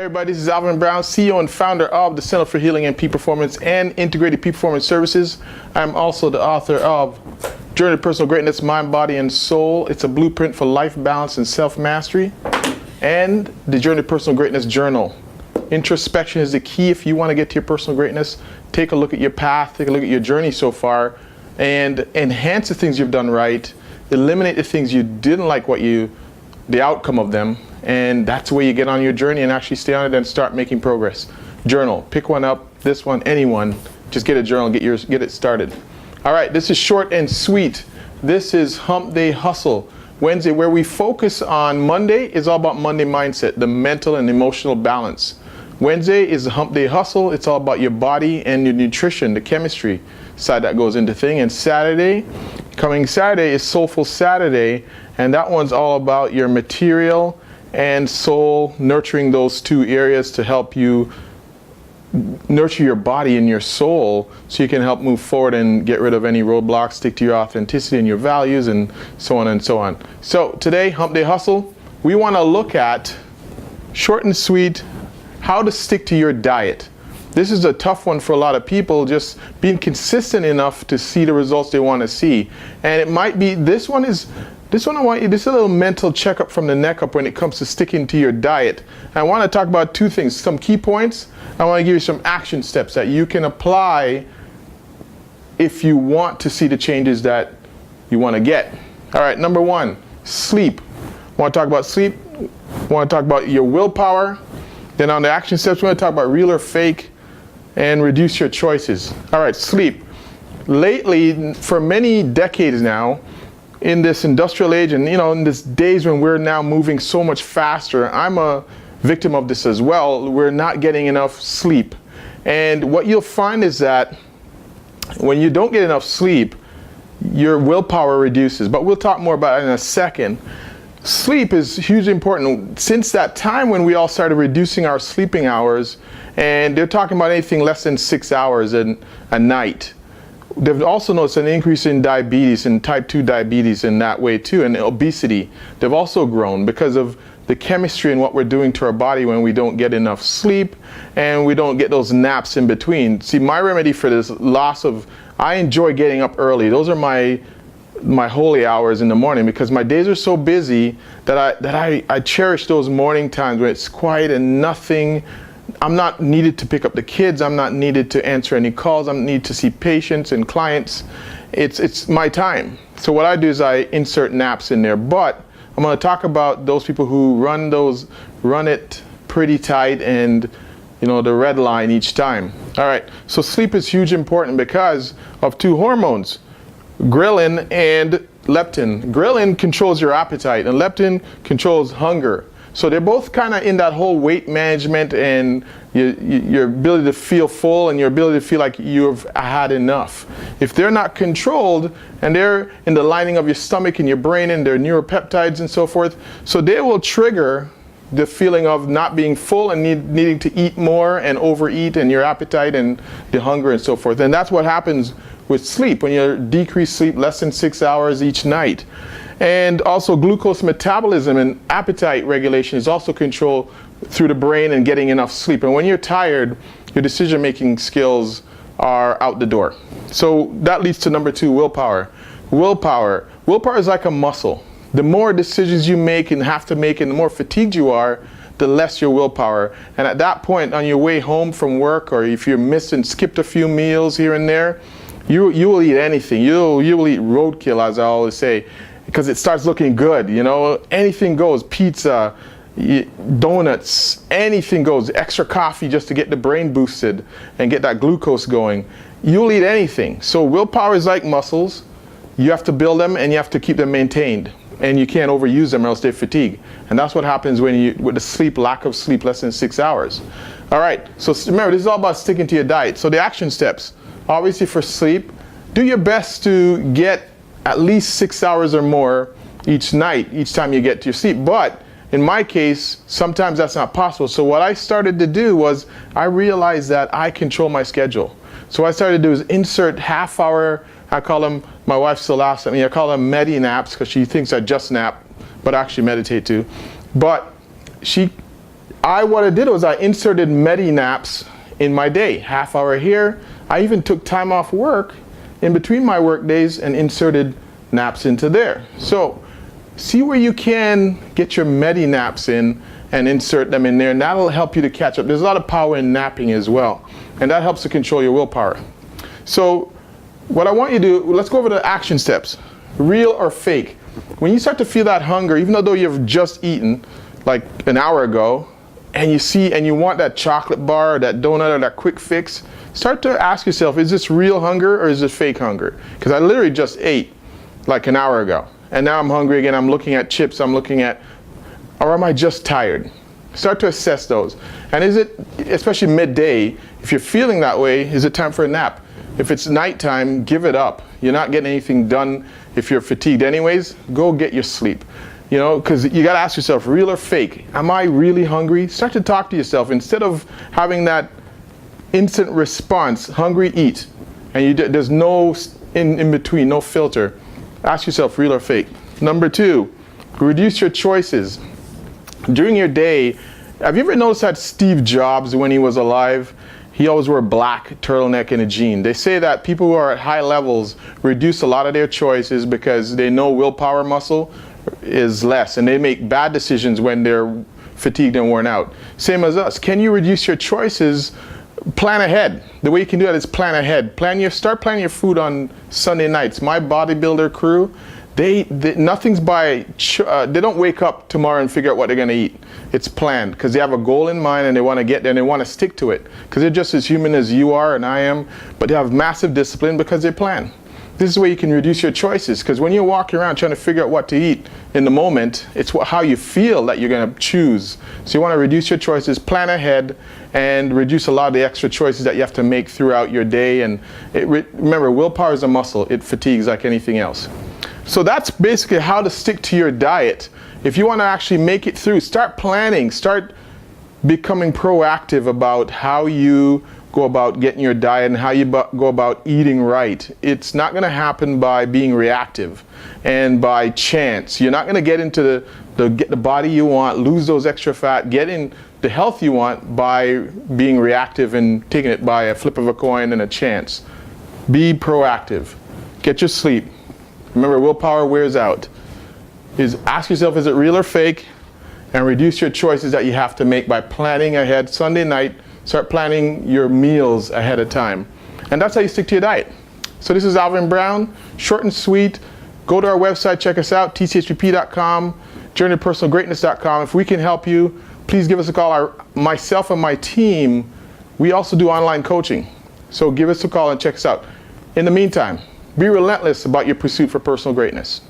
everybody, this is Alvin Brown, CEO and founder of the Center for Healing and Peak Performance and Integrated Peak Performance Services. I'm also the author of Journey to Personal Greatness, Mind, Body, and Soul. It's a blueprint for life balance and self-mastery. And the Journey to Personal Greatness Journal. Introspection is the key if you want to get to your personal greatness. Take a look at your path, take a look at your journey so far, and enhance the things you've done right. Eliminate the things you didn't like the outcome of them. And that's the way you get on your journey and actually stay on it and start making progress. Journal, pick one up, this one, anyone. Just get a journal, get it started. All right, this is short and sweet. This is Hump Day Hustle. Wednesday, where we focus on Monday, is all about Monday mindset, the mental and emotional balance. Wednesday is the Hump Day Hustle. It's all about your body and your nutrition, the chemistry side that goes into thing. And Saturday, coming Saturday, is Soulful Saturday, and that one's all about your material and soul, nurturing those two areas to help you nurture your body and your soul so you can help move forward and get rid of any roadblocks, stick to your authenticity and your values, and so on and so on. So today, Hump Day Hustle, we want to look at, short and sweet, how to stick to your diet. This is a tough one for a lot of people, just being consistent enough to see the results they want to see. And it might be, this one I want you, this is a little mental checkup from the neck up when it comes to sticking to your diet. I want to talk about two things, some key points. I want to give you some action steps that you can apply if you want to see the changes that you want to get. All right, number one, sleep. Want to talk about sleep? Want to talk about your willpower? Then on the action steps, we're going to talk about real or fake and reduce your choices. All right, sleep. Lately, for many decades now, in this industrial age and in these days when we're now moving so much faster, I'm a victim of this as well. We're not getting enough sleep. And what you'll find is that when you don't get enough sleep, your willpower reduces. But we'll talk more about it in a second. Sleep is hugely important. Since that time when we all started reducing our sleeping hours, and they're talking about anything less than 6 hours a night. They've also noticed an increase in diabetes and type 2 diabetes in that way too, and obesity. They've also grown because of the chemistry and what we're doing to our body when we don't get enough sleep and we don't get those naps in between. See, my remedy for this I enjoy getting up early. Those are my holy hours in the morning because my days are so busy that I cherish those morning times when it's quiet and nothing. I'm not needed to pick up the kids. I'm not needed to answer any calls. I'm needed to see patients and clients. It's my time. So what I do is I insert naps in there. But I'm going to talk about those people who run it pretty tight and the red line each time. All right. So sleep is hugely important because of two hormones, ghrelin and leptin. Ghrelin controls your appetite and leptin controls hunger. So they're both kind of in that whole weight management and your ability to feel full and your ability to feel like you've had enough. If they're not controlled and they're in the lining of your stomach and your brain and their neuropeptides and so forth, so they will trigger the feeling of not being full and needing to eat more and overeat and your appetite and the hunger and so forth. And that's what happens with sleep when you decrease sleep less than 6 hours each night. And also glucose metabolism and appetite regulation is also controlled through the brain and getting enough sleep. And when you're tired, your decision-making skills are out the door. So that leads to number two, willpower. Willpower is like a muscle. The more decisions you make and have to make and the more fatigued you are, the less your willpower. And at that point, on your way home from work, or if you're skipped a few meals here and there, you will eat anything. You will eat roadkill, as I always say, because it starts looking good, anything goes, pizza, donuts, anything goes, extra coffee just to get the brain boosted and get that glucose going. You'll eat anything. So willpower is like muscles. You have to build them and you have to keep them maintained. And you can't overuse them or else they fatigue. And that's what happens with the lack of sleep less than 6 hours. All right, so remember, this is all about sticking to your diet. So the action steps, obviously for sleep, do your best to get at least 6 hours or more each night, each time you get to your sleep. But in my case, sometimes that's not possible. So what I started to do was I realized that I control my schedule. So what I started to do is insert half hour, I call them, my wife still laughs at me, I call them medi naps because she thinks I just nap, but I actually meditate too. But what I did was I inserted Medi-naps in my day, half hour here. I even took time off work in between my work days and inserted naps into there. So see where you can get your Medi-naps in and insert them in there, and that'll help you to catch up. There's a lot of power in napping as well, and that helps to control your willpower. So what I want you to do, let's go over the action steps. Real or fake? When you start to feel that hunger, even though you've just eaten like an hour ago, and you see and you want that chocolate bar or that donut or that quick fix, start to ask yourself, is this real hunger or is this fake hunger? Because I literally just ate like an hour ago, and now I'm hungry again. I'm looking at chips, I'm looking at, or am I just tired? Start to assess those. And is it, especially midday, if you're feeling that way, is it time for a nap? If it's nighttime, give it up. You're not getting anything done if you're fatigued anyways. Go get your sleep. You know, because you got to ask yourself, real or fake? Am I really hungry? Start to talk to yourself. Instead of having that instant response, hungry, eat, and there's no in between, no filter. Ask yourself, real or fake? Number 2, reduce your choices. During your day, have you ever noticed that Steve Jobs, when he was alive, he always wore a black turtleneck and a jean? They say that people who are at high levels reduce a lot of their choices because they know willpower muscle is less, and they make bad decisions when they're fatigued and worn out. Same as us. Can you reduce your choices? Plan ahead. The way you can do that is plan ahead. Start planning your food on Sunday nights. My bodybuilder crew, nothing's by, they don't wake up tomorrow and figure out what they're going to eat. It's planned because they have a goal in mind and they want to get there and they want to stick to it because they're just as human as you are and I am, but they have massive discipline because they plan. This is where you can reduce your choices, because when you're walking around trying to figure out what to eat in the moment, it's how you feel that you're going to choose. So you want to reduce your choices, plan ahead, and reduce a lot of the extra choices that you have to make throughout your day. And remember, willpower is a muscle. It fatigues like anything else. So that's basically how to stick to your diet. If you want to actually make it through, start planning, start becoming proactive about how you go about getting your diet and how you go about eating right. It's not going to happen by being reactive and by chance. You're not going to get into get the body you want, lose those extra fat, get in the health you want by being reactive and taking it by a flip of a coin and a chance. Be proactive. Get your sleep. Remember, willpower wears out. Ask yourself, is it real or fake? And reduce your choices that you have to make by planning ahead. Sunday night, start planning your meals ahead of time. And that's how you stick to your diet. So this is Alvin Brown, short and sweet. Go to our website, check us out, tchpp.com, journeytopersonalgreatness.com. If we can help you, please give us a call. Myself and my team, we also do online coaching. So give us a call and check us out. In the meantime, be relentless about your pursuit for personal greatness.